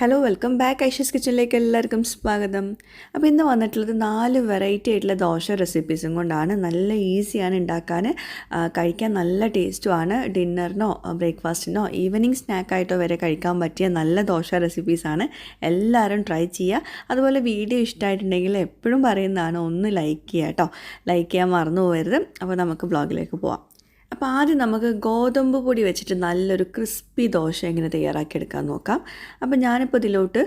Hello welcome back Aisha's കിച്ചണിലേക്ക് എല്ലാവർക്കും സ്വാഗതം. അപ്പോൾ ഇന്ന് വന്നിട്ടുള്ളത് 4 വെറൈറ്റി ആയിട്ടുള്ള ദോശ റെസിപ്പീസും കൊണ്ടാണ്. നല്ല ഈസിയാണ് ഉണ്ടാക്കാൻ, കഴിക്കാൻ നല്ല ടേസ്റ്റുമാണ്. ഡിന്നറിനോ ബ്രേക്ക്ഫാസ്റ്റിനോ ഈവനിങ് സ്നാക്കായിട്ടോ വരെ കഴിക്കാൻ പറ്റിയ നല്ല ദോശ റെസിപ്പീസാണ്. എല്ലാവരും ട്രൈ ചെയ്യുക. അതുപോലെ വീഡിയോ ഇഷ്ടമായിട്ടുണ്ടെങ്കിൽ എപ്പോഴും പറയുന്നതാണ്, ഒന്ന് ലൈക്ക് ചെയ്യുക കേട്ടോ. ലൈക്ക് ചെയ്യാൻ മറന്നു പോകരുത്. അപ്പോൾ നമുക്ക് ബ്ലോഗിലേക്ക് പോവാം. അപ്പോൾ ആദ്യം നമുക്ക് ഗോതമ്പ് പൊടി വെച്ചിട്ട് നല്ലൊരു ക്രിസ്പി ദോശ എങ്ങനെ തയ്യാറാക്കിയെടുക്കാൻ നോക്കാം. അപ്പോൾ ഞാനിപ്പോൾ ഇതിലോട്ട്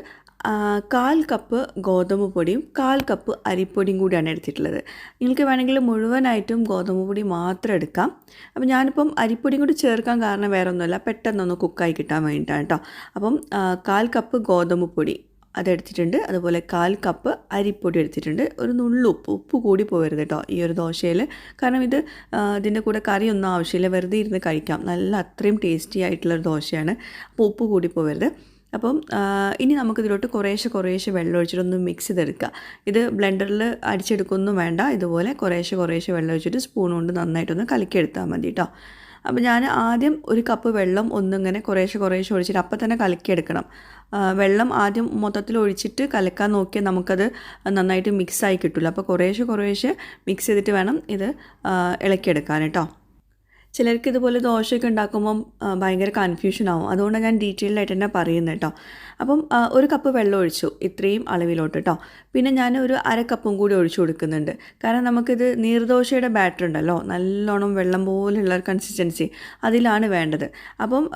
1/4 കപ്പ് ഗോതമ്പ് പൊടിയും 1/4 കപ്പ് അരിപ്പൊടിയും കൂടിയാണ് എടുത്തിട്ടുള്ളത്. നിങ്ങൾക്ക് വേണമെങ്കിൽ മുഴുവനായിട്ടും ഗോതമ്പ് പൊടി മാത്രം എടുക്കാം. അപ്പോൾ ഞാനിപ്പം അരിപ്പൊടിയും കൂടി ചേർക്കാൻ കാരണം വേറെ ഒന്നുമില്ല, പെട്ടെന്നൊന്ന് കുക്കായി കിട്ടാൻ വേണ്ടിയിട്ടാണ് കേട്ടോ. അപ്പം 1/4 കപ്പ് ഗോതമ്പ് പൊടി അതെടുത്തിട്ടുണ്ട്. അതുപോലെ 1/4 കപ്പ് അരിപ്പൊടി എടുത്തിട്ടുണ്ട്. ഒരു നുള്ളു ഉപ്പ് കൂടി പോകരുത് കേട്ടോ ഈ ഒരു ദോശയിൽ. കാരണം ഇതിൻ്റെ കൂടെ കറിയൊന്നും ആവശ്യമില്ല, വെറുതെ ഇരുന്ന് കഴിക്കാം. നല്ല അത്രയും ടേസ്റ്റി ആയിട്ടുള്ളൊരു ദോശയാണ്. അപ്പോൾ ഉപ്പ് കൂടി പോകരുത്. അപ്പം ഇനി നമുക്കിതിലോട്ട് കുറേശ്ശെ വെള്ളം ഒഴിച്ചിട്ടൊന്ന് മിക്സ് ചെയ്തെടുക്കുക. ഇത് ബ്ലെൻഡറിൽ അടിച്ചെടുക്കൊന്നും വേണ്ട. ഇതുപോലെ കുറേശ്ശെ വെള്ളം ഒഴിച്ചിട്ട് സ്പൂൺ കൊണ്ട് നന്നായിട്ടൊന്ന് കലക്കിയെടുത്താൽ മതി കേട്ടോ. അപ്പോൾ ഞാൻ ആദ്യം 1 കപ്പ് വെള്ളം ഒന്നിങ്ങനെ കുറേശ്ശെ ഒഴിച്ചിട്ട് അപ്പം തന്നെ കലക്കിയെടുക്കണം. വെള്ളം ആദ്യം മൊത്തത്തിൽ ഒഴിച്ചിട്ട് കലക്കാൻ നോക്കിയാൽ നമുക്കത് നന്നായിട്ട് മിക്സായി കിട്ടില്ല. അപ്പോൾ കുറേശ്ശെ മിക്സ് ചെയ്തിട്ട് വേണം ഇത് ഇളക്കിയെടുക്കാൻ കേട്ടോ. ചിലർക്ക് ഇതുപോലെ ദോശയൊക്കെ ഉണ്ടാക്കുമ്പം ഭയങ്കര കൺഫ്യൂഷൻ ആവും. അതുകൊണ്ടാണ് ഞാൻ ഡീറ്റെയിൽഡ് ആയിട്ട് തന്നെ പറയുന്നത് കേട്ടോ. അപ്പം 1 കപ്പ് വെള്ളം ഒഴിച്ചു, ഇത്രയും അളവിലോട്ട് കേട്ടോ. പിന്നെ ഞാൻ ഒരു 1/2 കപ്പും കൂടി ഒഴിച്ചു കൊടുക്കുന്നുണ്ട്. കാരണം നമുക്കിത് നീർദോശയുടെ ബാറ്റർ ഉണ്ടല്ലോ, നല്ലോണം വെള്ളം പോലുള്ള കൺസിസ്റ്റൻസി, അതിലാണ് വേണ്ടത്. അപ്പം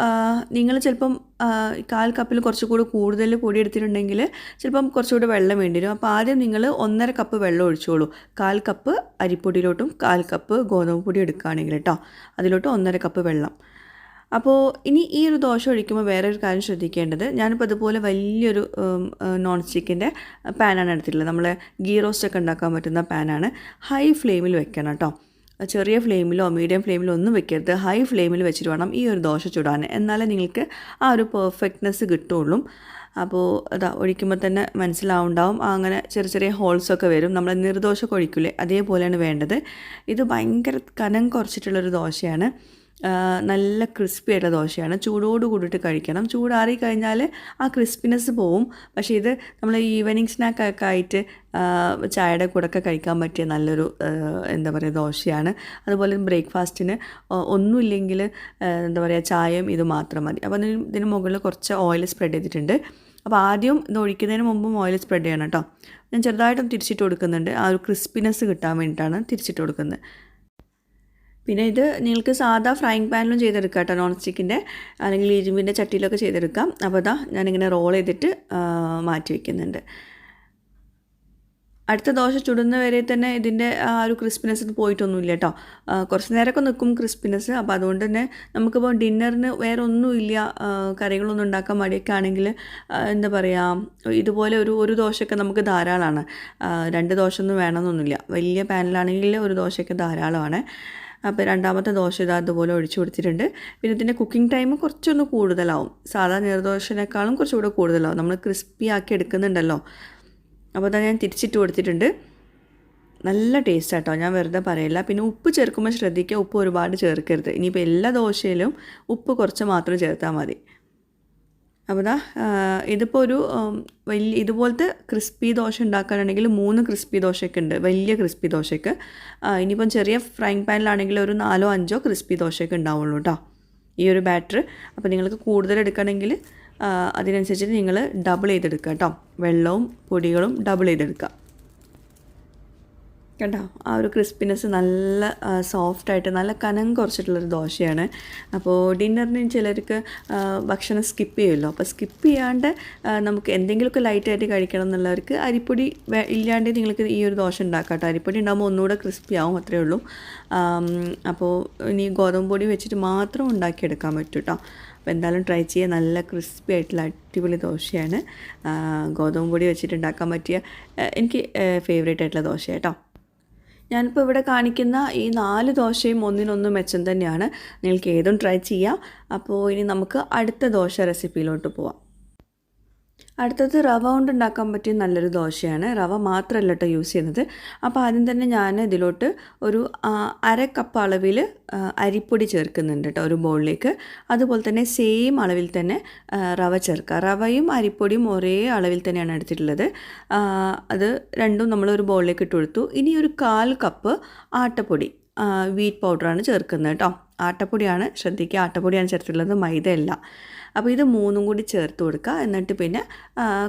നിങ്ങൾ ചിലപ്പം 1/4 കപ്പിൽ കുറച്ചുകൂടി കൂടുതൽ പൊടി എടുത്തിട്ടുണ്ടെങ്കിൽ ചിലപ്പം കുറച്ചുകൂടി വെള്ളം വേണ്ടി വരും. അപ്പോൾ ആദ്യം നിങ്ങൾ 1.5 കപ്പ് വെള്ളം ഒഴിച്ചോളൂ. 1/4 കപ്പ് അരിപ്പൊടിയിലോട്ടും 1/4 കപ്പ് ഗോതമ്പ് പൊടി എടുക്കുകയാണെങ്കിൽ കേട്ടോ, അതിലോട്ട് 1.5 കപ്പ് വെള്ളം. അപ്പോൾ ഇനി ഈ ഒരു ദോശ ഒഴിക്കുമ്പോൾ വേറെ ഒരു കാര്യം ശ്രദ്ധിക്കേണ്ടത്, ഞാനിപ്പോൾ അതുപോലെ വലിയൊരു നോൺ സ്റ്റിക്കിൻ്റെ പാനാണ് എടുത്തിട്ടുള്ളത്. നമ്മൾ ഗീ റോസ്റ്റൊക്കെ ഉണ്ടാക്കാൻ പറ്റുന്ന പാനാണ്. ഹൈ ഫ്ലെയിമിൽ വെക്കണം കേട്ടോ. ചെറിയ ഫ്ലെയിമിലോ മീഡിയം ഫ്ലെയിമിലോ ഒന്നും വെക്കരുത്. ഹൈ ഫ്ലെയിമിൽ വെച്ചിട്ട് വേണം ഈ ഒരു ദോശ ചുടാൻ. എന്നാലേ നിങ്ങൾക്ക് ആ ഒരു പെർഫെക്റ്റ്നെസ് കിട്ടുള്ളൂ. അപ്പോൾ ഒഴിക്കുമ്പോൾ തന്നെ മനസ്സിലാവുണ്ടാവും, അങ്ങനെ ചെറിയ ഹോൾസൊക്കെ വരും. നമ്മൾ നിർദോശ ഒഴിക്കില്ലേ, അതേപോലെയാണ് വേണ്ടത്. ഇത് ഭയങ്കര കനം കുറച്ചിട്ടുള്ളൊരു ദോശയാണ്. നല്ല ക്രിസ്പി ആയിട്ടുള്ള ദോശയാണ്. ചൂടോട് കൂടിയിട്ട് കഴിക്കണം. ചൂടാറി കഴിഞ്ഞാൽ ആ ക്രിസ്പിനെസ് പോവും. പക്ഷേ ഇത് നമ്മൾ ഈവനിങ് സ്നാക്കൊക്കെ ആയിട്ട് ചായയുടെ കൂടെയൊക്കെ കഴിക്കാൻ പറ്റിയ നല്ലൊരു എന്താ പറയുക ദോശയാണ്. അതുപോലെ ബ്രേക്ക്ഫാസ്റ്റിന് ഒന്നുമില്ലെങ്കിൽ എന്താ പറയുക ചായയും ഇത് മാത്രം മതി. അപ്പോൾ ഇതിന് മുകളിൽ കുറച്ച് ഓയിൽ സ്പ്രെഡ് ചെയ്തിട്ടുണ്ട്. അപ്പോൾ ആദ്യം ഇത് ഒഴിക്കുന്നതിന് മുമ്പും ഓയിൽ സ്പ്രെഡ് ചെയ്യണം കേട്ടോ. ഞാൻ ചെറുതായിട്ടും തിരിച്ചിട്ട് കൊടുക്കുന്നുണ്ട്, ആ ഒരു ക്രിസ്പിനെസ് കിട്ടാൻ വേണ്ടിയിട്ടാണ് തിരിച്ചിട്ട് കൊടുക്കുന്നത്. പിന്നെ ഇത് നിങ്ങൾക്ക് സാധാ ഫ്രൈങ് പാനിലും ചെയ്തെടുക്കാം കേട്ടോ, നോൺ സ്റ്റിക്കിൻ്റെ അല്ലെങ്കിൽ ഇരുമ്പിൻ്റെ ചട്ടിയിലൊക്കെ ചെയ്തെടുക്കാം. അപ്പോൾ ഞാനിങ്ങനെ റോൾ ചെയ്തിട്ട് മാറ്റി വയ്ക്കുന്നുണ്ട്. അടുത്ത ദോശ ചുടുന്ന വരെ തന്നെ ഇതിൻ്റെ ആ ഒരു ക്രിസ്പിനെസ് പോയിട്ടൊന്നുമില്ല കേട്ടോ. കുറച്ച് നേരമൊക്കെ നിൽക്കും ക്രിസ്പിനെസ്. അപ്പോൾ അതുകൊണ്ട് തന്നെ നമുക്കിപ്പോൾ ഡിന്നറിന് വേറെ ഒന്നുമില്ല, കറികളൊന്നും ഉണ്ടാക്കാൻ മടിയൊക്കെ ആണെങ്കിൽ എന്താ പറയുക, ഇതുപോലെ ഒരു ദോശയൊക്കെ നമുക്ക് ധാരാളമാണ്. 2 ദോശ ഒന്നും വേണമെന്നൊന്നുമില്ല. വലിയ പാനിലാണെങ്കിൽ ഒരു ദോശയൊക്കെ ധാരാളമാണ്. അപ്പോൾ രണ്ടാമത്തെ ദോശ അതുപോലെ ഒഴിച്ചു കൊടുത്തിട്ടുണ്ട്. പിന്നെ ഇതിൻ്റെ കുക്കിംഗ് ടൈം കുറച്ചൊന്ന് കൂടുതലാവും, സാധാ നീർദോശനേക്കാളും കുറച്ചുകൂടെ കൂടുതലാവും. നമ്മൾ ക്രിസ്പി ആക്കി എടുക്കുന്നുണ്ടല്ലോ. അപ്പോൾ ഞാൻ തിരിച്ചിട്ട് കൊടുത്തിട്ടുണ്ട്. നല്ല ടേസ്റ്റ് ആട്ടോ, ഞാൻ വെറുതെ പറയില്ല. പിന്നെ ഉപ്പ് ചേർക്കുമ്പോൾ ശ്രദ്ധിക്കുക, ഉപ്പ് ഒരുപാട് ചേർക്കരുത്. ഇനിയിപ്പോൾ എല്ലാ ദോശയിലും ഉപ്പ് കുറച്ച് മാത്രം ചേർത്താൽ മതി. അപ്പോൾ ഇതിപ്പോൾ ഒരു വലിയ ഇതുപോലത്തെ ക്രിസ്പി ദോശ ഉണ്ടാക്കാനാണെങ്കിൽ 3 ക്രിസ്പി ദോശയൊക്കെ ഉണ്ട്, വലിയ ക്രിസ്പി ദോശയ്ക്ക്. ഇനിയിപ്പം ചെറിയ ഫ്രൈങ് പാനിലാണെങ്കിൽ ഒരു 4-5 ക്രിസ്പി ദോശയൊക്കെ ഉണ്ടാവുള്ളൂ കേട്ടോ ഈ ഒരു ബാറ്റർ. അപ്പോൾ നിങ്ങൾക്ക് കൂടുതൽ എടുക്കണമെങ്കിൽ അതിനനുസരിച്ചിട്ട് നിങ്ങൾ ഡബിൾ ചെയ്തെടുക്കുക കേട്ടോ. വെള്ളവും പൊടികളും ഡബിൾ ചെയ്തെടുക്കുക കേട്ടോ. ആ ഒരു ക്രിസ്പിനെസ് നല്ല സോഫ്റ്റായിട്ട് നല്ല കനം കുറച്ചിട്ടുള്ളൊരു ദോശയാണ്. അപ്പോൾ ഡിന്നറിന് ചിലർക്ക് ഭക്ഷണം സ്കിപ്പ് ചെയ്യുമല്ലോ. അപ്പോൾ സ്കിപ്പ് ചെയ്യാണ്ട് നമുക്ക് എന്തെങ്കിലുമൊക്കെ ലൈറ്റായിട്ട് കഴിക്കണം എന്നുള്ളവർക്ക് അരിപ്പൊടി ഇല്ലാണ്ട് നിങ്ങൾക്ക് ഈ ഒരു ദോശ ഉണ്ടാക്കാം കേട്ടോ. അരിപ്പൊടി ഉണ്ടാകുമ്പോൾ ഒന്നുകൂടെ ക്രിസ്പി ആവും, അത്രയേ ഉള്ളൂ. അപ്പോൾ ഇനി ഗോതമ്പ് പൊടി വെച്ചിട്ട് മാത്രം ഉണ്ടാക്കിയെടുക്കാൻ പറ്റും കേട്ടോ. അപ്പോൾ എന്തായാലും ട്രൈ ചെയ്യുക. നല്ല ക്രിസ്പി ആയിട്ടുള്ള അടിപൊളി ദോശയാണ്. ഗോതമ്പ് പൊടി വെച്ചിട്ട് ഉണ്ടാക്കാൻ പറ്റിയ എനിക്ക് ഫേവറേറ്റ് ആയിട്ടുള്ള ദോശ കേട്ടോ. ഞാനിപ്പോൾ ഇവിടെ കാണിക്കുന്ന ഈ 4 ദോശയും ഒന്നിനൊന്ന് മെച്ചം തന്നെയാണ്. നിങ്ങൾക്ക് ഏതും ട്രൈ ചെയ്യാം. അപ്പോൾ ഇനി നമുക്ക് അടുത്ത ദോശ റെസിപ്പിയിലോട്ട് പോവാം. അടുത്തത് റവ കൊണ്ട് ഉണ്ടാക്കാൻ പറ്റിയ നല്ലൊരു ദോശയാണ്. റവ മാത്രമല്ല കേട്ടോ യൂസ് ചെയ്യുന്നത്. അപ്പോൾ ആദ്യം തന്നെ ഞാൻ ഇതിലോട്ട് ഒരു അര കപ്പ് അളവിൽ അരിപ്പൊടി ചേർക്കുന്നുണ്ട് കേട്ടോ ഒരു ബൗളിലേക്ക്. അതുപോലെ തന്നെ സെയിം അളവിൽ തന്നെ റവ ചേർക്കുക. റവയും അരിപ്പൊടിയും ഒരേ അളവിൽ തന്നെയാണ് എടുത്തിട്ടുള്ളത്. അത് രണ്ടും നമ്മൾ ഒരു ബൗളിലേക്ക് ഇട്ട് കൊടുത്തു. ഇനി ഒരു 1/4 കപ്പ് ആട്ടപ്പൊടി, വീറ്റ് പൗഡറാണ് ചേർക്കുന്നത് കേട്ടോ. ആട്ടപ്പൊടിയാണ്, ശ്രദ്ധിക്കുക, ആട്ടപ്പൊടിയാണ് ചേർത്തിട്ടുള്ളത്, മൈദയല്ല. അപ്പോൾ ഇത് മൂന്നും കൂടി ചേർത്ത് കൊടുക്കുക. എന്നിട്ട് പിന്നെ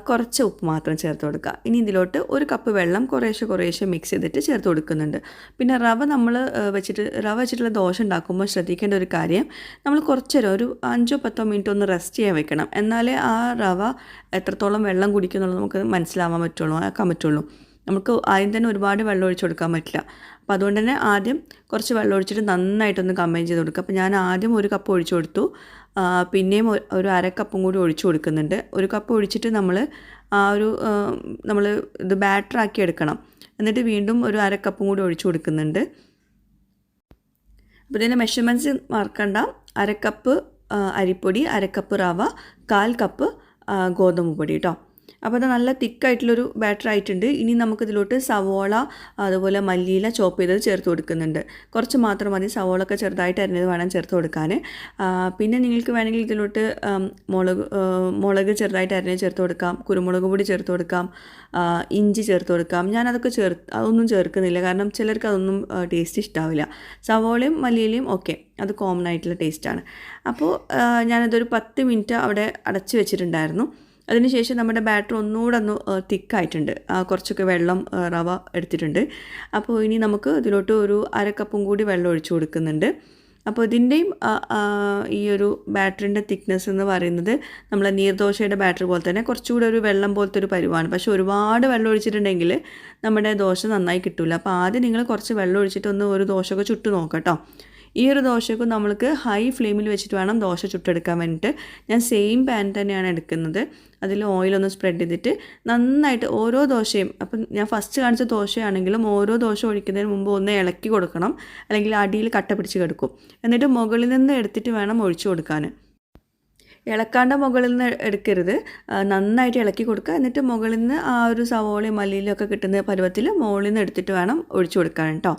കുറച്ച് ഉപ്പ് മാത്രം ചേർത്ത് കൊടുക്കുക. ഇനി ഇതിലോട്ട് 1 കപ്പ് വെള്ളം കുറേശ്ശെ മിക്സ് ചെയ്തിട്ട് ചേർത്ത് കൊടുക്കുന്നുണ്ട്. പിന്നെ റവ വെച്ചിട്ടുള്ള ദോശ ഉണ്ടാക്കുമ്പോൾ ശ്രദ്ധിക്കേണ്ട ഒരു കാര്യം, നമ്മൾ കുറച്ച് നേരം ഒരു 5-10 മിനിറ്റ് ഒന്ന് റെസ്റ്റ് ചെയ്യാൻ വെക്കണം. എന്നാലേ ആ റവ എത്രത്തോളം വെള്ളം കുടിക്കുന്നുള്ളത് നമുക്ക് ആക്കാൻ പറ്റുള്ളൂ. നമുക്ക് ആദ്യം തന്നെ ഒരുപാട് വെള്ളം ഒഴിച്ച് കൊടുക്കാൻ പറ്റില്ല. അപ്പോൾ അതുകൊണ്ട് തന്നെ ആദ്യം കുറച്ച് വെള്ളം ഒഴിച്ചിട്ട് നന്നായിട്ടൊന്ന് കമ്പൈൻ ചെയ്ത് കൊടുക്കുക. അപ്പോൾ ഞാൻ ആദ്യം 1 കപ്പ് ഒഴിച്ചു കൊടുത്തു. പിന്നെയും ഒരു അര കപ്പും കൂടി ഒഴിച്ചു കൊടുക്കുന്നുണ്ട്. 1 കപ്പ് ഒഴിച്ചിട്ട് നമ്മൾ ഇത് ബാറ്ററാക്കി എടുക്കണം. എന്നിട്ട് വീണ്ടും ഒരു അര കപ്പും കൂടി ഒഴിച്ചു കൊടുക്കുന്നുണ്ട്. അപ്പോൾ ഇതിൻ്റെ മെഷർമെൻറ്റ്സ് മറക്കണ്ട. അര കപ്പ് അരിപ്പൊടി, അര കപ്പ് റവ, 1/4 കപ്പ് ഗോതമ്പ് പൊടി കേട്ടോ. അപ്പോൾ അത് നല്ല തിക്കായിട്ടുള്ളൊരു ബാറ്റർ ആയിട്ടുണ്ട്. ഇനി നമുക്കിതിലോട്ട് സവോള, അതുപോലെ മല്ലിയില ചോപ്പ് ചെയ്തത് ചേർത്ത് കൊടുക്കുന്നുണ്ട്. കുറച്ച് മാത്രം മതി, സവോളൊക്കെ ചെറുതായിട്ട് അരിഞ്ഞത് വേണം ചേർത്ത് കൊടുക്കാൻ. പിന്നെ നിങ്ങൾക്ക് വേണമെങ്കിൽ ഇതിലോട്ട് മുളക് ചെറുതായിട്ട് അരിഞ്ഞത് ചേർത്ത് കൊടുക്കാം, കുരുമുളക് പൊടി ചേർത്ത് കൊടുക്കാം, ഇഞ്ചി ചേർത്ത് കൊടുക്കാം. ഞാനതൊക്കെ അതൊന്നും ചേർക്കുന്നില്ല, കാരണം ചിലർക്ക് അതൊന്നും ടേസ്റ്റ് ഇഷ്ടാവില്ല. സവോളയും മല്ലിയിലയും ഓക്കെ, അത് കോമൺ ആയിട്ടുള്ള ടേസ്റ്റാണ്. അപ്പോൾ ഞാനതൊരു 10 മിനിറ്റ് അവിടെ അടച്ച് വെച്ചിട്ടുണ്ടായിരുന്നു. അതിനുശേഷം നമ്മുടെ ബാറ്റർ ഒന്നുകൂടെ തിക്കായിട്ടുണ്ട്. കുറച്ചൊക്കെ വെള്ളം റവ എടുത്തിട്ടുണ്ട്. അപ്പോൾ ഇനി നമുക്ക് ഇതിലോട്ട് ഒരു അര കപ്പും കൂടി വെള്ളം ഒഴിച്ചു കൊടുക്കുന്നുണ്ട്. അപ്പോൾ ഇതിൻ്റെയും ഈ ഒരു ബാറ്ററിൻ്റെ തിക്നെസ് എന്ന് പറയുന്നത് നമ്മളെ നീർദോശയുടെ ബാറ്റർ പോലെ തന്നെ കുറച്ചുകൂടെ ഒരു വെള്ളം പോലത്തെ ഒരു പരുവാണ്. പക്ഷേ ഒരുപാട് വെള്ളം ഒഴിച്ചിട്ടുണ്ടെങ്കിൽ നമ്മുടെ ദോശ നന്നായി കിട്ടില്ല. അപ്പോൾ ആദ്യം നിങ്ങൾ കുറച്ച് വെള്ളം ഒഴിച്ചിട്ട് ഒരു ദോശയൊക്കെ ചുട്ട് നോക്കട്ടോ. ഈ ഒരു ദോശയ്ക്ക് നമ്മൾക്ക് ഹൈ ഫ്ലെയിമിൽ വെച്ചിട്ട് വേണം ദോശ ചുട്ടെടുക്കാൻ വേണ്ടിയിട്ട്. ഞാൻ സെയിം പാൻ തന്നെയാണ് എടുക്കുന്നത്. അതിൽ ഓയിലൊന്ന് സ്പ്രെഡ് ചെയ്തിട്ട് നന്നായിട്ട് ഓരോ ദോശയും, അപ്പം ഞാൻ ഫസ്റ്റ് കാണിച്ച ദോശയാണെങ്കിലും ഓരോ ദോശ ഒഴിക്കുന്നതിന് മുമ്പ് ഒന്ന് ഇളക്കി കൊടുക്കണം, അല്ലെങ്കിൽ അടിയിൽ കട്ട പിടിച്ച് കിടക്കും. എന്നിട്ട് മുകളിൽ നിന്ന് എടുത്തിട്ട് വേണം ഒഴിച്ചു കൊടുക്കാൻ. ഇളക്കാണ്ട മുകളിൽ നിന്ന് എടുക്കരുത്, നന്നായിട്ട് ഇളക്കി കൊടുക്കുക. എന്നിട്ട് മുകളിൽ നിന്ന് ആ ഒരു സവോളയും മല്ലിയിലും ഒക്കെ കിട്ടുന്ന പരുവത്തിൽ മുകളിൽ നിന്ന് എടുത്തിട്ട് വേണം ഒഴിച്ചു കൊടുക്കാൻ കേട്ടോ.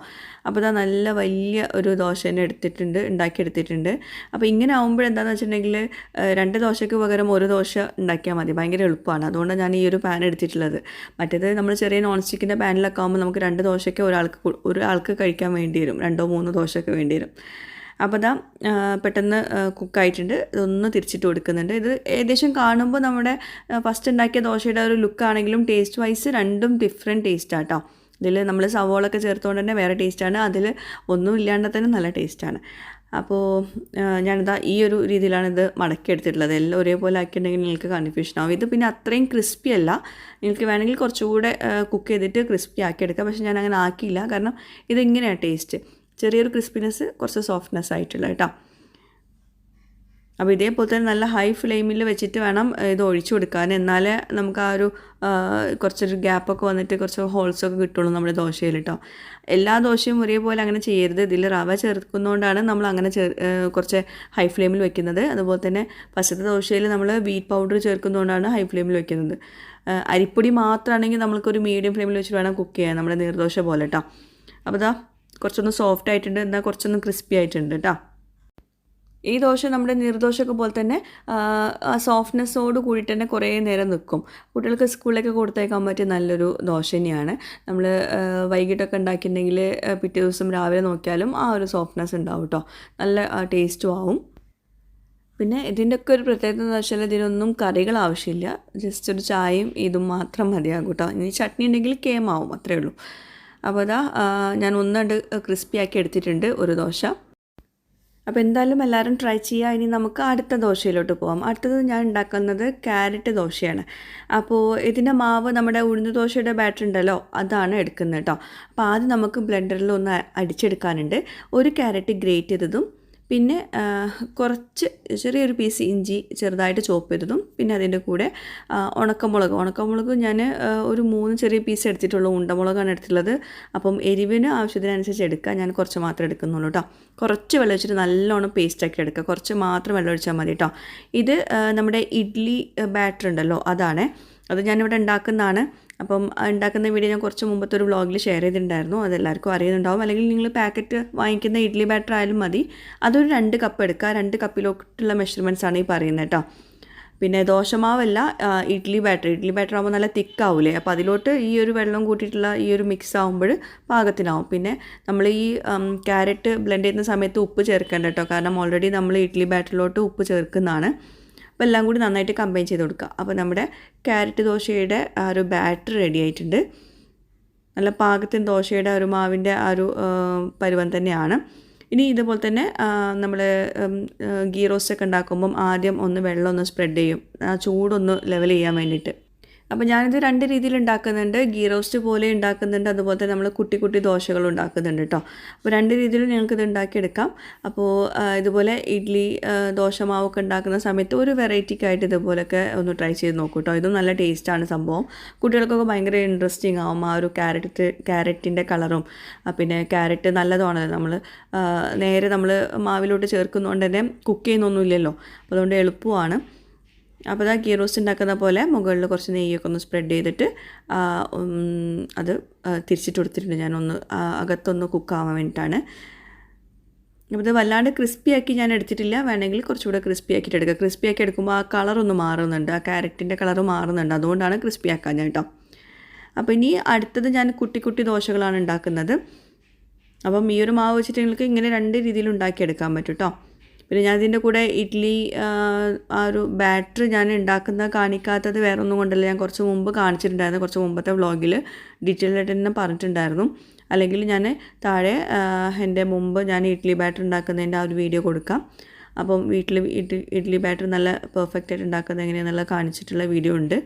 അപ്പോൾ ഇതാ നല്ല വലിയ ഒരു ദോശ തന്നെ ഉണ്ടാക്കിയെടുത്തിട്ടുണ്ട്. അപ്പോൾ ഇങ്ങനെ ആകുമ്പോഴെന്താണെന്ന് വെച്ചിട്ടുണ്ടെങ്കിൽ 2 ദോശയ്ക്ക് പകരം 1 ദോശ ഉണ്ടാക്കിയാൽ മതി, ഭയങ്കര എളുപ്പമാണ്. അതുകൊണ്ടാണ് ഞാൻ ഈ ഒരു പാൻ എടുത്തിട്ടുള്ളത്. മറ്റേത് നമ്മൾ ചെറിയ നോൺ സ്റ്റിക്കിൻ്റെ പാനിലൊക്കെ ആകുമ്പോൾ നമുക്ക് 2 ദോശയ്ക്ക് ഒരാൾക്ക് കഴിക്കാൻ വേണ്ടി വരും, 2-3 ദോശയൊക്കെ വേണ്ടി വരും. അപ്പോൾ ഇതാ പെട്ടെന്ന് കുക്കായിട്ടുണ്ട്. ഇതൊന്ന് തിരിച്ചിട്ട് കൊടുക്കുന്നുണ്ട്. ഇത് ഏകദേശം കാണുമ്പോൾ നമ്മുടെ ഫസ്റ്റ് ഉണ്ടാക്കിയ ദോശയുടെ ഒരു ലുക്കാണെങ്കിലും ടേസ്റ്റ് വൈസ് രണ്ടും ഡിഫറെൻറ്റ് ടേസ്റ്റാണ് കേട്ടോ. ഇതിൽ നമ്മൾ സവോളൊക്കെ ചേർത്തുകൊണ്ട് തന്നെ വേറെ ടേസ്റ്റാണ്, അതിൽ ഒന്നും ഇല്ലാണ്ട് തന്നെ നല്ല ടേസ്റ്റാണ്. അപ്പോൾ ഞാനിതാ ഈ ഒരു രീതിയിലാണ് ഇത് മടക്കിയെടുത്തിട്ടുള്ളത്. എല്ലാം ഒരേപോലെ ആക്കിയിട്ടുണ്ടെങ്കിൽ നിങ്ങൾക്ക് കൺഫ്യൂഷൻ ആവും. ഇത് പിന്നെ അത്രയും ക്രിസ്പി അല്ല, നിങ്ങൾക്ക് വേണമെങ്കിൽ കുറച്ചുകൂടെ കുക്ക് ചെയ്തിട്ട് ക്രിസ്പി ആക്കിയെടുക്കാം. പക്ഷേ ഞാൻ അങ്ങനെ ആക്കിയില്ല, കാരണം ഇതിങ്ങനെയാണ് ടേസ്റ്റ്, ചെറിയൊരു ക്രിസ്പിനെസ്, കുറച്ച് സോഫ്റ്റ്നെസ് ആയിട്ടുള്ള കേട്ടോ. അപ്പോൾ ഇതേപോലെ തന്നെ നല്ല ഹൈ ഫ്ലെയിമിൽ വെച്ചിട്ട് വേണം ഇത് ഒഴിച്ചു കൊടുക്കാൻ. എന്നാലേ നമുക്ക് ആ ഒരു കുറച്ചൊരു ഗ്യാപ്പൊക്കെ വന്നിട്ട് കുറച്ച് ഹോൾസൊക്കെ കിട്ടുള്ളൂ നമ്മുടെ ദോശയിൽ കേട്ടോ. എല്ലാ ദോശയും ഒരേപോലെ അങ്ങനെ ചെയ്യരുത്. ഇതിൽ റവ ചേർക്കുന്നതുകൊണ്ടാണ് നമ്മൾ അങ്ങനെ കുറച്ച് ഹൈ ഫ്ലെയിമിൽ വെക്കുന്നത്. അതുപോലെ തന്നെ ഫസ്റ്റത്തെ ദോശയിൽ നമ്മൾ വീറ്റ് പൗഡർ ചേർക്കുന്നതുകൊണ്ടാണ് ഹൈ ഫ്ലെയിമിൽ വെക്കുന്നത്. അരിപ്പൊടി മാത്രമാണെങ്കിൽ നമ്മൾക്കൊരു മീഡിയം ഫ്ലെയിമിൽ വെച്ചിട്ട് വേണം കുക്ക് ചെയ്യാൻ, നമ്മുടെ നീർദോശ പോലെ കേട്ടോ. അപ്പോൾ ഇതാ കുറച്ചൊന്ന് സോഫ്റ്റ് ആയിട്ടുണ്ട്, എന്നാൽ കുറച്ചൊന്ന് ക്രിസ്പി ആയിട്ടുണ്ട് കേട്ടോ. ഈ ദോശ നമ്മുടെ നീർദോശയൊക്കെ പോലെ തന്നെ സോഫ്റ്റ്നെസ്സോട് കൂടിയിട്ട് തന്നെ കുറേ നേരം നിൽക്കും. കുട്ടികൾക്ക് സ്കൂളിലേക്ക് കൊടുത്തേക്കാൻ പറ്റിയ നല്ലൊരു ദോശ തന്നെയാണ്. നമ്മൾ വൈകിട്ടൊക്കെ ഉണ്ടാക്കിയിട്ടുണ്ടെങ്കിൽ പിറ്റേ ദിവസം രാവിലെ നോക്കിയാലും ആ ഒരു സോഫ്റ്റ്നെസ് ഉണ്ടാവും കേട്ടോ, നല്ല ടേസ്റ്റും ആവും. പിന്നെ ഇതിൻ്റെയൊക്കെ ഒരു പ്രത്യേകത എന്ന് വെച്ചാൽ ഇതിനൊന്നും കറികൾ ആവശ്യമില്ല, ജസ്റ്റ് ഒരു ചായയും ഇതും മാത്രം മതിയാകും കേട്ടോ. ഇനി ചട്നി ഉണ്ടെങ്കിൽ കേമാവും, അത്രയേ ഉള്ളൂ. അപ്പോൾ ഇതാ ഞാൻ ഒന്നുകൊണ്ട് ക്രിസ്പി ആക്കി എടുത്തിട്ടുണ്ട് ഒരു ദോശ. അപ്പോൾ എന്തായാലും എല്ലാവരും ട്രൈ ചെയ്യുക. ഇനി നമുക്ക് അടുത്ത ദോശയിലോട്ട് പോകാം. അടുത്തത് ഞാൻ ഉണ്ടാക്കുന്നത് ക്യാരറ്റ് ദോശയാണ്. അപ്പോൾ ഇതിൻ്റെ മാവ് നമ്മുടെ ഉഴുന്ന് ദോശയുടെ ബാറ്റർ ഉണ്ടല്ലോ, അതാണ് എടുക്കുന്നത് കേട്ടോ. അപ്പോൾ ആദ്യം നമുക്ക് ബ്ലെൻഡറിൽ ഒന്ന് അടിച്ചെടുക്കാനുണ്ട്. 1 ക്യാരറ്റ് ഗ്രേറ്റ് ചെയ്തതും, പിന്നെ കുറച്ച് ചെറിയൊരു പീസ് ഇഞ്ചി ചെറുതായിട്ട് ചോപ്പ് ചെയ്തതും, പിന്നെ അതിൻ്റെ കൂടെ ഉണക്കമുളക് ഞാൻ ഒരു 3 ചെറിയ പീസ് എടുത്തിട്ടുള്ളൂ. ഉണ്ടമുളകാണ് എടുത്തിട്ടുള്ളത്. അപ്പം എരിവിന് ആവശ്യത്തിനനുസരിച്ച് എടുക്കുക. ഞാൻ കുറച്ച് മാത്രമേ എടുക്കുന്നുള്ളൂ കേട്ടോ. കുറച്ച് വെള്ളം ഒഴിച്ചിട്ട് നല്ലോണം പേസ്റ്റാക്കി എടുക്കുക. കുറച്ച് മാത്രം വെള്ളം ഒഴിച്ചാൽ മതി കേട്ടോ. ഇത് നമ്മുടെ ഇഡ്ഡലി ബാറ്റർ ഉണ്ടല്ലോ, അതാണ്. അത് ഞാനിവിടെ ഉണ്ടാക്കുന്നതാണ്. അപ്പം ഉണ്ടാക്കുന്ന വീഡിയോ ഞാൻ കുറച്ച് മുമ്പത്തെ ഒരു വ്ളോഗിൽ ഷെയർ ചെയ്തിട്ടുണ്ടായിരുന്നു. അതെല്ലാവർക്കും അറിയുന്നുണ്ടാവും. അല്ലെങ്കിൽ നിങ്ങൾ പാക്കറ്റ് വാങ്ങിക്കുന്ന ഇഡ്ഡലി ബാറ്റർ ആയാലും മതി. അതൊരു 2 കപ്പ് എടുക്കുക. 2 കപ്പിലോട്ടുള്ള മെഷർമെൻറ്റ്സ് ആണ് ഈ പറയുന്നത് കേട്ടോ. പിന്നെ ദോശമാവല്ല, ഇഡ്ഡലി ബാറ്റർ ആകുമ്പോൾ നല്ല തിക്കാവൂലേ, അപ്പോൾ അതിലോട്ട് ഈ ഒരു വെള്ളം കൂട്ടിയിട്ടുള്ള ഈ ഒരു മിക്സ് ആകുമ്പോൾ പാകത്തിനാവും. പിന്നെ നമ്മൾ ഈ ക്യാരറ്റ് ബ്ലെൻഡ് ചെയ്യുന്ന സമയത്ത് ഉപ്പ് ചേർക്കേണ്ട കേട്ടോ, കാരണം ഓൾറെഡി നമ്മൾ ഇഡ്ഡലി ബാറ്ററിലോട്ട് ഉപ്പ് ചേർക്കുന്നതാണ്. അപ്പോൾ എല്ലാം കൂടി നന്നായിട്ട് കമ്പൈൻ ചെയ്ത് കൊടുക്കുക. അപ്പോൾ നമ്മുടെ ക്യാരറ്റ് ദോശയുടെ ആ ഒരു ബാറ്റർ റെഡി ആയിട്ടുണ്ട്. നല്ല പാകത്തിന് ദോശയുടെ ഒരു മാവിൻ്റെ ആ ഒരു പരുവം തന്നെയാണ്. ഇനി ഇതുപോലെ തന്നെ നമ്മൾ ഗീ റോസ്റ്റൊക്കെ ഉണ്ടാക്കുമ്പം ആദ്യം ഒന്ന് വെള്ളം ഒന്ന് സ്പ്രെഡ് ചെയ്യും, ആ ചൂടൊന്ന് ലെവൽ ചെയ്യാൻ വേണ്ടിയിട്ട്. അപ്പോൾ ഞാനിത് 2 രീതിയിൽ ഉണ്ടാക്കുന്നുണ്ട്. ഗീ റോസ്റ്റ് പോലെ ഉണ്ടാക്കുന്നുണ്ട്, അതുപോലെ തന്നെ നമ്മൾ കുട്ടി ദോശകൾ ഉണ്ടാക്കുന്നുണ്ട് കേട്ടോ. അപ്പോൾ 2 രീതിയിൽ നിങ്ങൾക്കിത് ഉണ്ടാക്കിയെടുക്കാം. അപ്പോൾ ഇതുപോലെ ഇഡ്ഡലി ദോശമാവൊക്കെ ഉണ്ടാക്കുന്ന സമയത്ത് ഒരു വെറൈറ്റിക്കായിട്ട് ഇതുപോലെയൊക്കെ ഒന്ന് ട്രൈ ചെയ്ത് നോക്കൂ കേട്ടോ. ഇതും നല്ല ടേസ്റ്റാണ് സംഭവം. കുട്ടികൾക്കൊക്കെ ഭയങ്കര ഇൻട്രസ്റ്റിംഗ് ആവും. ആ ഒരു ക്യാരറ്റിൻ്റെ കളറും, പിന്നെ ക്യാരറ്റ് നല്ലതാണല്ലോ. നമ്മൾ നേരെ നമ്മൾ മാവിലോട്ട് ചേർക്കുന്നതുകൊണ്ട് തന്നെ കുക്ക് ചെയ്യുന്നൊന്നുമില്ലല്ലോ, അപ്പോൾ അതുകൊണ്ട് എളുപ്പമാണ്. അപ്പോൾ അത് ഗീ റോസ്റ്റ് ഉണ്ടാക്കുന്ന പോലെ മുകളിൽ കുറച്ച് നെയ്യൊക്കെ ഒന്ന് സ്പ്രെഡ് ചെയ്തിട്ട് അത് തിരിച്ചിട്ട് കൊടുത്തിട്ടുണ്ട്. ഞാനൊന്ന് അകത്തൊന്ന് കുക്കാവാൻ വേണ്ടിയിട്ടാണ്. അപ്പോൾ ഇത് വല്ലാണ്ട് ക്രിസ്പിയാക്കി ഞാൻ എടുത്തിട്ടില്ല. വേണമെങ്കിൽ കുറച്ചുകൂടെ ക്രിസ്പി ആക്കിയിട്ട് എടുക്കുക. ക്രിസ്പി ആക്കി എടുക്കുമ്പോൾ ആ കളറൊന്ന് മാറുന്നുണ്ട്, ആ ക്യാരറ്റിൻ്റെ കളറ് മാറുന്നുണ്ട്. അതുകൊണ്ടാണ് ക്രിസ്പി ആക്കാൻ ഞാൻ കേട്ടോ. അപ്പോൾ ഇനി അടുത്തത് ഞാൻ കുട്ടി ദോശകളാണ് ഉണ്ടാക്കുന്നത്. അപ്പം ഈ ഒരു മാവ് വെച്ചിട്ട് നിങ്ങൾക്ക് ഇങ്ങനെ 2 രീതിയിൽ ഉണ്ടാക്കിയെടുക്കാൻ പറ്റും കേട്ടോ. പിന്നെ ഞാൻ ഇതിൻ്റെ കൂടെ ഇഡ്ഡലി ആ ഒരു ബാറ്റർ ഞാൻ ഉണ്ടാക്കുന്നത് കാണിക്കാത്തത് വേറെ ഒന്നും കൊണ്ടല്ല. ഞാൻ കുറച്ച് മുമ്പ് കാണിച്ചിട്ടുണ്ടായിരുന്നു, കുറച്ച് മുമ്പത്തെ വ്ളോഗിൽ ഡീറ്റെയിൽ ആയിട്ട് തന്നെ പറഞ്ഞിട്ടുണ്ടായിരുന്നു. അല്ലെങ്കിൽ ഞാൻ താഴെ എൻ്റെ മുമ്പ് ഞാൻ ഇഡ്ഡലി ബാറ്റർ ഉണ്ടാക്കുന്നതിൻ്റെ ആ ഒരു വീഡിയോ കൊടുക്കാം. അപ്പം വീട്ടിൽ ഇഡ്ഡലി ബാറ്റർ നല്ല പെർഫെക്റ്റ് ആയിട്ട് ഉണ്ടാക്കുന്നത് എങ്ങനെയാണെന്നുള്ള കാണിച്ചിട്ടുള്ള വീഡിയോ ഉണ്ട്.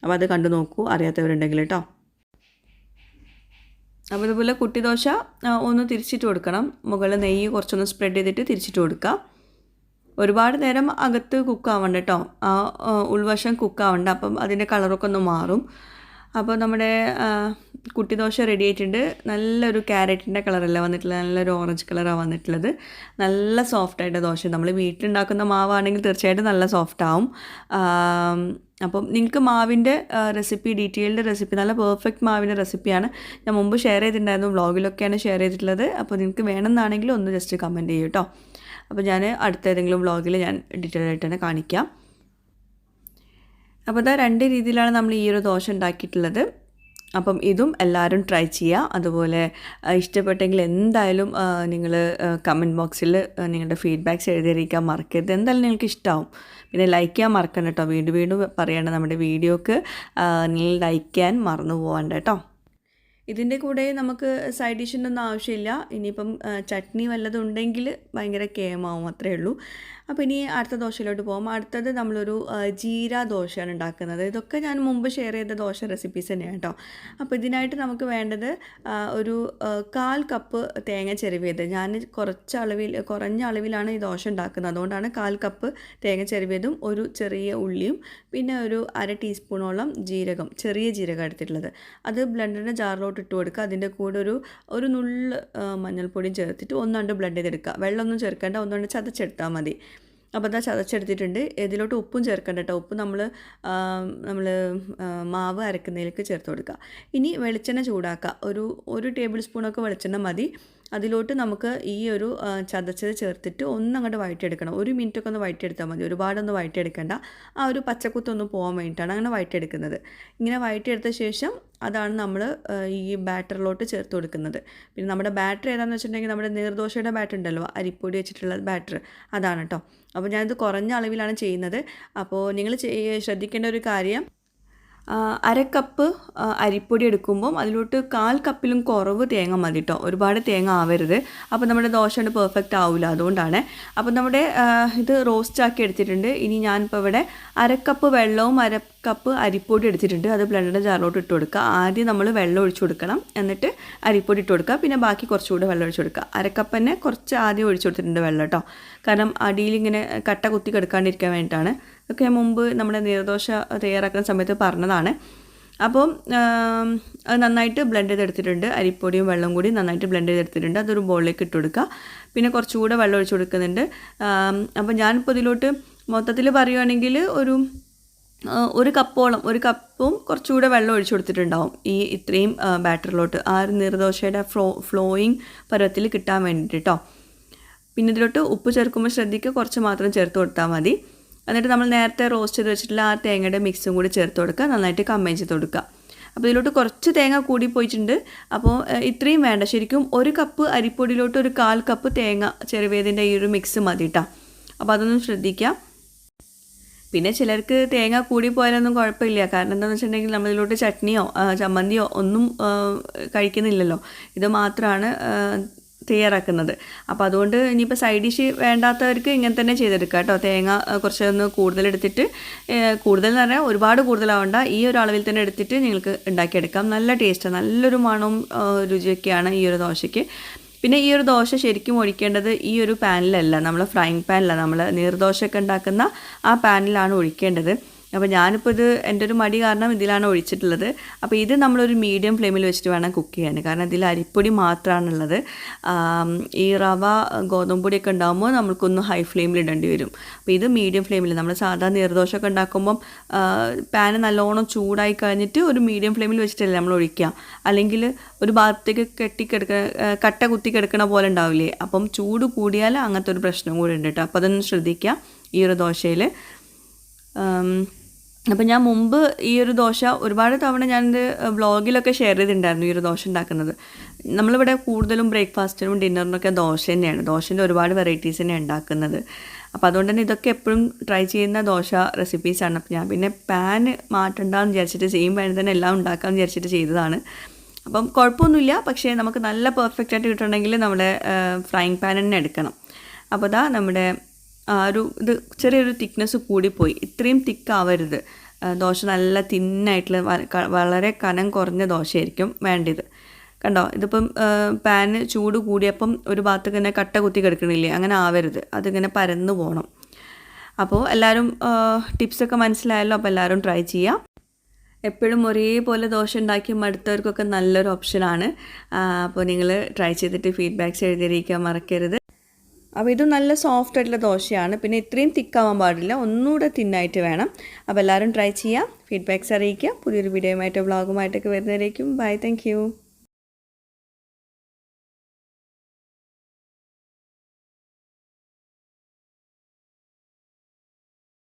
അപ്പോൾ അത് കണ്ടു നോക്കൂ അറിയാത്തവരുണ്ടെങ്കിൽ കേട്ടോ. അപ്പോൾ ഇതുപോലെ കുട്ടി ദോശ ഒന്ന് തിരിച്ചിട്ട് കൊടുക്കണം. മുകളിൽ നെയ്യ് കുറച്ചൊന്ന് സ്പ്രെഡ് ചെയ്തിട്ട് തിരിച്ചിട്ട് കൊടുക്കുക. ഒരുപാട് നേരം അകത്ത് കുക്കാവണ്ട കേട്ടോ, ആ ഉൾവശം കുക്കാവണ്ട. അപ്പം അതിൻ്റെ കളറൊക്കെ ഒന്ന് മാറും. അപ്പോൾ നമ്മുടെ കുട്ടി ദോശ റെഡി ആയിട്ടുണ്ട്. നല്ലൊരു ക്യാരറ്റിൻ്റെ കളറല്ല വന്നിട്ടുള്ളത്, നല്ലൊരു ഓറഞ്ച് കളറാണ് വന്നിട്ടുള്ളത്. നല്ല സോഫ്റ്റായിട്ട് ദോശ. നമ്മൾ വീട്ടിലുണ്ടാക്കുന്ന മാവാണെങ്കിൽ തീർച്ചയായിട്ടും നല്ല സോഫ്റ്റാവും. അപ്പം നിങ്ങൾക്ക് മാവിൻ്റെ റെസിപ്പി, ഡീറ്റെയിൽഡ് റെസിപ്പി, നല്ല പെർഫെക്റ്റ് മാവിൻ്റെ റെസിപ്പിയാണ് ഞാൻ മുമ്പ് ഷെയർ ചെയ്തിട്ടുണ്ടായിരുന്നു. വ്ളോഗിലൊക്കെയാണ് ഷെയർ ചെയ്തിട്ടുള്ളത്. അപ്പോൾ നിങ്ങൾക്ക് വേണമെന്നാണെങ്കിൽ ഒന്ന് ജസ്റ്റ് കമൻറ്റ് ചെയ്യൂ കേട്ടോ. അപ്പോൾ ഞാൻ അടുത്ത ഏതെങ്കിലും വ്ളോഗിൽ ഞാൻ ഡീറ്റെയിൽ ആയിട്ട് തന്നെ കാണിക്കാം. അപ്പോൾ ഇതാ 2 രീതിയിലാണ് നമ്മൾ ഈ ഒരു ദോശ ഉണ്ടാക്കിയിട്ടുള്ളത്. അപ്പം ഇതും എല്ലാവരും ട്രൈ ചെയ്യുക. അതുപോലെ ഇഷ്ടപ്പെട്ടെങ്കിൽ എന്തായാലും നിങ്ങൾ കമൻറ്റ് ബോക്സിൽ നിങ്ങളുടെ ഫീഡ്ബാക്ക്സ് എഴുതിയിരിക്കാൻ മറക്കരുത്. എന്തായാലും നിങ്ങൾക്ക് ഇഷ്ടമാവും. പിന്നെ ലൈക്ക് ചെയ്യാൻ മറക്കണ്ട കേട്ടോ. വീണ്ടും പറയണം, നമ്മുടെ വീഡിയോക്ക് നിങ്ങൾ ലൈക്ക് ചെയ്യാൻ മറന്നു പോകണ്ട കേട്ടോ. ഇതിൻ്റെ കൂടെ നമുക്ക് സൈഡ് ഡിഷിനൊന്നും ആവശ്യമില്ല. ഇനിയിപ്പം ചട്നി വല്ലതും ഉണ്ടെങ്കിൽ ഭയങ്കര കേമാവും, അത്രയേ ഉള്ളൂ. അപ്പോൾ ഇനി അടുത്ത ദോശയിലോട്ട് പോകും. അടുത്തത് നമ്മളൊരു ജീര ദോശയാണ് ഉണ്ടാക്കുന്നത്. ഇതൊക്കെ ഞാൻ മുമ്പ് ഷെയർ ചെയ്ത ദോശ റെസിപ്പീസ് തന്നെയാണ് കേട്ടോ. അപ്പോൾ ഇതിനായിട്ട് നമുക്ക് വേണ്ടത് ഒരു 1/4 കപ്പ് തേങ്ങ ചിരവിയത്. ഞാൻ കുറഞ്ഞ അളവിലാണ് ഈ ദോശ ഉണ്ടാക്കുന്നത്. അതുകൊണ്ടാണ് 1/4 കപ്പ് തേങ്ങ ചിരവിയതും, ഒരു ചെറിയ ഉള്ളിയും, പിന്നെ ഒരു 1/2 ടീസ്പൂണോളം ചെറിയ ജീരകം എടുത്തിട്ടുള്ളത്. അത് ബ്ലെൻഡറിൻ്റെ ജാറിലോട്ട് ഇട്ട് കൊടുക്കുക. അതിൻ്റെ കൂടെ ഒരു നുള്ള് മഞ്ഞൾപ്പൊടിയും ചേർത്തിട്ട് ഒന്നുകൊണ്ട് ബ്ലെൻഡ് ചെയ്തെടുക്കുക. വെള്ളമൊന്നും ചേർക്കേണ്ട, ഒന്നുകൊണ്ട് ചതച്ചെടുത്താൽ മതി. അപ്പോൾ അതാ ചതച്ചെടുത്തിട്ടുണ്ട്. ഇതിലോട്ട് ഉപ്പും ചേർക്കണ്ട കേട്ടോ. ഉപ്പ് നമ്മൾ മാവ് അരക്കുന്നതിലേക്ക് ചേർത്ത് കൊടുക്കുക. ഇനി വെളിച്ചെണ്ണ ചൂടാക്കുക. ഒരു ടേബിൾ സ്പൂണൊക്കെ വെളിച്ചെണ്ണ മതി. അതിലോട്ട് നമുക്ക് ഈ ഒരു ചതച്ചത് ചേർത്തിട്ട് ഒന്നങ്ങോട്ട് വഴറ്റിയെടുക്കണം. 1 മിനിറ്റൊക്കെ ഒന്ന് വഴറ്റിയെടുത്താൽ മതി, ഒരുപാടൊന്ന് വഴറ്റിയെടുക്കേണ്ട. ആ ഒരു പച്ചക്കുത്തൊന്ന് പോകാൻ വേണ്ടിയിട്ടാണ് അങ്ങനെ വഴറ്റിയെടുക്കുന്നത്. ഇങ്ങനെ വഴറ്റിയെടുത്ത ശേഷം അതാണ് നമ്മൾ ഈ ബാറ്ററിലോട്ട് ചേർത്ത് കൊടുക്കുന്നത്. പിന്നെ നമ്മുടെ ബാറ്റർ ഏതാണെന്ന് വെച്ചിട്ടുണ്ടെങ്കിൽ നമ്മുടെ നീർദോശയുടെ ബാറ്റർ ഉണ്ടല്ലോ, അരിപ്പൊടി വെച്ചിട്ടുള്ള ബാറ്റർ, അതാണ് കേട്ടോ. അപ്പോൾ ഞാനിത് കുറഞ്ഞ അളവിലാണ് ചെയ്യുന്നത്. അപ്പോൾ നിങ്ങൾ ശ്രദ്ധിക്കേണ്ട ഒരു കാര്യം, അര കപ്പ് അരിപ്പൊടി എടുക്കുമ്പം അതിലോട്ട് 1/4 കപ്പിലും കുറവ് തേങ്ങ മതി കേട്ടോ. ഒരുപാട് തേങ്ങ ആവരുത്, അപ്പോൾ നമ്മുടെ ദോശ കൊണ്ട് പെർഫെക്റ്റ് ആവില്ല, അതുകൊണ്ടാണ്. അപ്പോൾ നമ്മുടെ ഇത് റോസ്റ്റാക്കി എടുത്തിട്ടുണ്ട്. ഇനി ഞാനിപ്പോൾ ഇവിടെ അര കപ്പ് വെള്ളവും അര കപ്പ് അരിപ്പൊടി എടുത്തിട്ടുണ്ട്. അത് ബ്ലെൻഡറിൻ്റെ ജാറിലോട്ട് ഇട്ട് കൊടുക്കുക. ആദ്യം നമ്മൾ വെള്ളം ഒഴിച്ചു കൊടുക്കണം, എന്നിട്ട് അരിപ്പൊടി ഇട്ട് കൊടുക്കുക, പിന്നെ ബാക്കി കുറച്ചുകൂടെ വെള്ളം ഒഴിച്ചു കൊടുക്കുക. അര കപ്പ് തന്നെ കുറച്ച് ആദ്യം ഒഴിച്ചു കൊടുത്തിട്ടുണ്ട് വെള്ളം കേട്ടോ, കാരണം അടിയിലിങ്ങനെ കട്ട കുത്തി കിടക്കാണ്ടിരിക്കാൻ വേണ്ടിയിട്ടാണ്. ഇതൊക്കെ മുമ്പ് നമ്മുടെ നീർദോശ തയ്യാറാക്കുന്ന സമയത്ത് പറഞ്ഞതാണ്. അപ്പോൾ അത് നന്നായിട്ട് ബ്ലെൻഡ് ചെയ്തെടുത്തിട്ടുണ്ട്. അരിപ്പൊടിയും വെള്ളം കൂടി നന്നായിട്ട് ബ്ലെൻഡ് ചെയ്തെടുത്തിട്ടുണ്ട്. അതൊരു ബൗളിലേക്ക് ഇട്ട് കൊടുക്കുക. പിന്നെ കുറച്ചുകൂടെ വെള്ളം ഒഴിച്ച് കൊടുക്കുന്നുണ്ട്. അപ്പോൾ ഞാനിപ്പോൾ ഇതിലോട്ട് മൊത്തത്തിൽ പറയുകയാണെങ്കിൽ ഒരു കപ്പോളം, ഒരു കപ്പും കുറച്ചുകൂടെ വെള്ളം ഒഴിച്ചു കൊടുത്തിട്ടുണ്ടാവും ഈ ഇത്രയും ബാറ്ററിലോട്ട്, ആ ഒരു നീർദോശയുടെ ഫ്ലോയിങ് പരുവത്തിൽ കിട്ടാൻ വേണ്ടിയിട്ട് കേട്ടോ. പിന്നെ ഇതിലോട്ട് ഉപ്പ് ചേർക്കുമ്പോൾ ശ്രദ്ധിക്കുക, കുറച്ച് മാത്രം ചേർത്ത് കൊടുത്താൽ മതി. എന്നിട്ട് നമ്മൾ നേരത്തെ റോസ്റ്റ് ചെയ്ത് വെച്ചിട്ടുള്ള ആ തേങ്ങയുടെ മിക്സും കൂടി ചേർത്ത് കൊടുക്കുക, നന്നായിട്ട് കമ്പൈൻ ചെയ്ത് കൊടുക്കുക. അപ്പോൾ ഇതിലോട്ട് കുറച്ച് തേങ്ങ കൂടി പോയിട്ടുണ്ട്. അപ്പോൾ ഇത്രയും വേണ്ട, ശരിക്കും ഒരു കപ്പ് അരിപ്പൊടിയിലോട്ട് ഒരു 1/4 കപ്പ് തേങ്ങ ചെറുവേതിൻ്റെ ഈ ഒരു മിക്സ് മതി കേട്ടോ. അപ്പോൾ അതൊന്നും ശ്രദ്ധിക്കാം. പിന്നെ ചിലർക്ക് തേങ്ങ കൂടി പോയാലൊന്നും കുഴപ്പമില്ല, കാരണം എന്താണെന്ന് വെച്ചിട്ടുണ്ടെങ്കിൽ നമ്മളിതിലോട്ട് ചട്നിയോ ചമ്മന്തിയോ ഒന്നും കഴിക്കുന്നില്ലല്ലോ, ഇത് മാത്രമാണ് തയ്യാറാക്കുന്നത്. അപ്പോൾ അതുകൊണ്ട് ഇനിയിപ്പോൾ സൈഡ് ഡിഷ് വേണ്ടാത്തവർക്ക് ഇങ്ങനെ തന്നെ ചെയ്തെടുക്കുക കേട്ടോ. തേങ്ങ കുറച്ചൊന്ന് കൂടുതലെടുത്തിട്ട്, കൂടുതൽ എന്ന് പറഞ്ഞാൽ ഒരുപാട് കൂടുതലാവണ്ട, ഈ ഒരു അളവിൽ തന്നെ എടുത്തിട്ട് നിങ്ങൾക്ക് ഉണ്ടാക്കിയെടുക്കാം. നല്ല ടേസ്റ്റാണ്, നല്ലൊരു മണവും രുചിയൊക്കെയാണ് ഈ ഒരു ദോശയ്ക്ക്. പിന്നെ ഈ ഒരു ദോശ ശരിക്കും ഒഴിക്കേണ്ടത് ഈ ഒരു പാനിലല്ല, നമ്മൾ ഫ്രൈങ് പാനിലാണ്, നമ്മൾ നീർദോശയൊക്കെ ഉണ്ടാക്കുന്ന ആ പാനിലാണ് ഒഴിക്കേണ്ടത്. അപ്പോൾ ഞാനിപ്പോൾ ഇത് എൻ്റെ ഒരു മടി കാരണം ഇതിലാണ് ഒഴിച്ചിട്ടുള്ളത്. അപ്പോൾ ഇത് നമ്മളൊരു മീഡിയം ഫ്ലെയിമിൽ വെച്ചിട്ട് വേണം കുക്ക് ചെയ്യാൻ, കാരണം ഇതിൽ അരിപ്പൊടി മാത്രമാണുള്ളത്. ഈ റവ ഗോതമ്പ് പൊടിയൊക്കെ ഉണ്ടാകുമ്പോൾ നമ്മൾക്കൊന്ന് ഹൈ ഫ്ലെയിമിൽ ഇടേണ്ടി വരും. അപ്പോൾ ഇത് മീഡിയം ഫ്ലെയിമിൽ, നമ്മൾ സാധാരണ നീർദോശയൊക്കെ ഉണ്ടാക്കുമ്പം പാന് നല്ലോണം ചൂടായി കഴിഞ്ഞിട്ട് ഒരു മീഡിയം ഫ്ലെയിമിൽ വെച്ചിട്ടല്ലേ നമ്മൾ ഒഴിക്കുക, അല്ലെങ്കിൽ ഒരു ഭാഗത്തേക്ക് കട്ട കുത്തി കിടക്കണ പോലെ ഉണ്ടാവില്ലേ, അപ്പം ചൂട് കൂടിയാൽ അങ്ങനത്തെ ഒരു പ്രശ്നം കൂടി ഉണ്ട് കേട്ടോ. അപ്പോൾ അതൊന്ന് ശ്രദ്ധിക്കുക ഈ ഒരു ദോശയിൽ. അപ്പോൾ ഞാൻ മുമ്പ് ഈ ഒരു ദോശ ഒരുപാട് തവണ ഞാനിത് വ്ളോഗിലൊക്കെ ഷെയർ ചെയ്തിട്ടുണ്ടായിരുന്നു, ഈ ഒരു ദോശ ഉണ്ടാക്കുന്നത്. നമ്മളിവിടെ കൂടുതലും ബ്രേക്ക്ഫാസ്റ്റിനും ഡിന്നറിനൊക്കെ ദോശ തന്നെയാണ്, ദോശൻ്റെ ഒരുപാട് വെറൈറ്റീസ് തന്നെയാണ് ഉണ്ടാക്കുന്നത്. അപ്പോൾ അതുകൊണ്ട് തന്നെ ഇതൊക്കെ എപ്പോഴും ട്രൈ ചെയ്യുന്ന ദോശ റെസിപ്പീസാണ്. അപ്പോൾ ഞാൻ പിന്നെ പാൻ മാറ്റണ്ടെന്ന് വിചാരിച്ചിട്ട് സെയിം പാനിൽ തന്നെ എല്ലാം ഉണ്ടാക്കാമെന്ന് വിചാരിച്ചിട്ട് ചെയ്തതാണ്. അപ്പം കുഴപ്പമൊന്നുമില്ല, പക്ഷേ നമുക്ക് നല്ല പെർഫെക്റ്റ് ആയിട്ട് കിട്ടണമെങ്കിൽ നമ്മുടെ ഫ്രൈങ് പാൻ തന്നെ എടുക്കണം. അപ്പോൾ ഇതാ നമ്മുടെ ഇത് ചെറിയൊരു തിക്നെസ് കൂടിപ്പോയി, ഇത്രയും തിക്കാവരുത് ദോശ, നല്ല തിന്നായിട്ടുള്ള വളരെ കനം കുറഞ്ഞ ദോശയായിരിക്കും വേണ്ടത്. കണ്ടോ, ഇതിപ്പം പാന് ചൂട് കൂടിയപ്പം ഒരു ഭാഗത്തേക്ക് തന്നെ കട്ട കുത്തി കിടക്കണില്ലേ, അങ്ങനെ ആവരുത്, അതിങ്ങനെ പരന്നു പോകണം. അപ്പോൾ എല്ലാവരും ടിപ്സൊക്കെ മനസ്സിലായല്ലോ, അപ്പോൾ എല്ലാവരും ട്രൈ ചെയ്യാം. എപ്പോഴും ഒരേപോലെ ദോശ ഉണ്ടാക്കി മടുത്തവർക്കൊക്കെ നല്ലൊരു ഓപ്ഷനാണ്. അപ്പോൾ നിങ്ങൾ ട്രൈ ചെയ്തിട്ട് ഫീഡ്ബാക്ക്സ് എഴുതിയിരിക്കാൻ മറക്കരുത്. അപ്പോൾ ഇത് നല്ല സോഫ്റ്റ് ആയിട്ടുള്ള ദോശയാണ്, പിന്നെ ഇത്രയും തിക്കാവാൻ പാടില്ല, ഒന്നുകൂടെ തിന്നായിട്ട് വേണം. അപ്പോൾ എല്ലാവരും ട്രൈ ചെയ്യാം, ഫീഡ്ബാക്ക്സ് അറിയിക്കുക. പുതിയൊരു വീഡിയോയുമായിട്ട് വ്ളോഗുമായിട്ടൊക്കെ വരുന്നവരേക്കും ബൈ, താങ്ക് യു.